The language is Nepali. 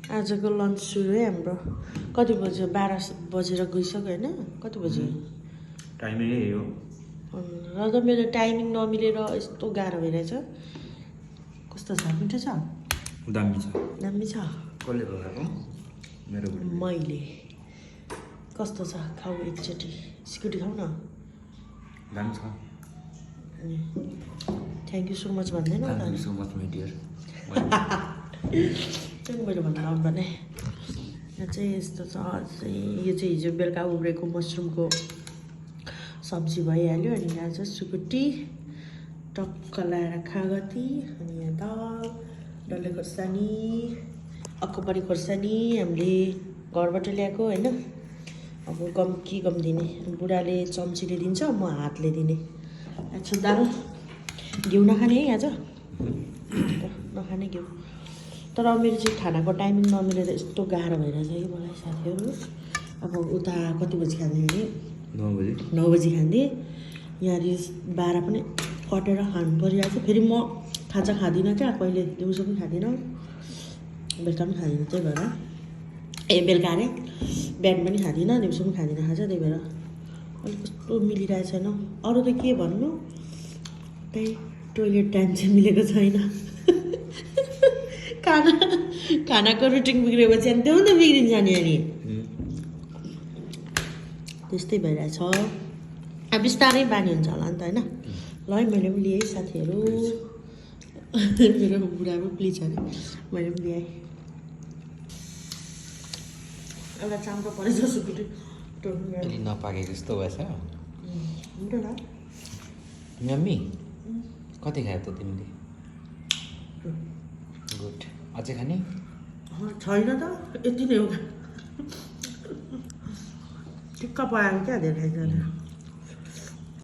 आजको लन्च सुरु है हाम्रो कति बज्यो 12 बजेर गइसक्यो होइन कति बज्यो टाइमै यही हो र त मेरो टाइमिङ नमिलेर यस्तो गाह्रो भइरहेछ कस्तो छ मिठो छ दामी छ दामी छ कसले पकाएको मेरो बुढी मैले कस्तो छ खाऊ एकचोटि स्कुटी खाऊ न दामी छ थ्याङ्क यू सो मच भन्दैन thank you so much my dear मैले भन्नु आउनु भने यहाँ चाहिँ यस्तो छ यो चाहिँ हिजो बेलुका उब्रेको मसरुमको सब्जी भइहाल्यो अनि यहाँ चाहिँ सुकुटी टक्क लाएर खागती अनि यहाँ दाल डल्ले खोर्सानी अक्कपरी खोर्सानी हामीले घरबाट ल्याएको होइन अब गम के गम दिने बुढाले चम्चीले दिन्छ म हातले दिने अच्छा दाल घिउ नखाने है आज नखाने घिउ तर मेरो चाहिँ खानाको टाइमिङ नमिलेर यस्तो गाह्रो भइरहेछ कि मलाई साथीहरू अब उता कति बजी खाँदै अरे 9 बजी खाँदै यहाँ 12 पनि कटेर खानु परिरहेको छ फेरि म खाजा खाँदिनँ क्या कहिले दिउँसो पनि खाँदिनँ बेलुका पनि खाँदिनँ त्यही भएर बेलुका अरे बिहान पनि खाँदिनँ दिउँसो पनि खाँदिनँ खाजा त्यही भएर अलिक कस्तो मिलिरहेको छैन अरू त के भन्नु त्यही टोइलेट टाइम चाहिँ मिलेको छैन खानाको रुटिन बिग्रेपछि अनि त्यो त बिग्रिन्छ नि अनि त्यस्तै भइरहेछ अब बिस्तारै बानी हुन्छ होला नि त होइन ल है मैले पनि लिएँ साथीहरू मेरो बुढा पनि प्लिज अरे मैले पनि ल्याएँ एउटा चाम्रो परेछ सुकुटी अलि नपाकेको जस्तो भएछ हुन्छ न मम्मी कति खायो त तिमीले गुड अझै खाने छैन त यति नै हो ठिक्क पकाएको क्या धेरै खाइन्छ